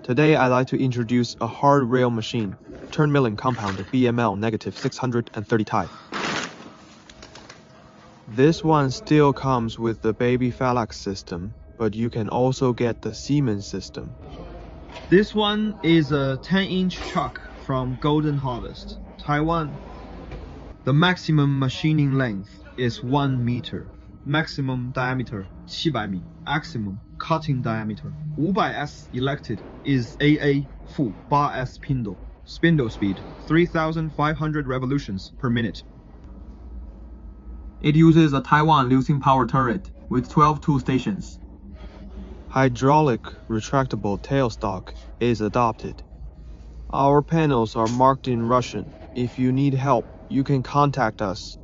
Today I'd like to introduce a hard rail machine, turn milling compound BML -630 type. This one still comes with the baby Fanuc system, but you can also get the Siemens system. This one is a 10-inch chuck from Golden Harvest, Taiwan. The maximum machining length is 1 meter, maximum diameter 700 米, maximum cutting diameter 500s. Elected is AA full bar S spindle. Spindle speed 3,500 revolutions per minute. It uses a Taiwan Liuxin power turret with 12 tool stations. Hydraulic retractable tailstock is adopted. Our panels are marked in Russian. If you need help, you can contact us.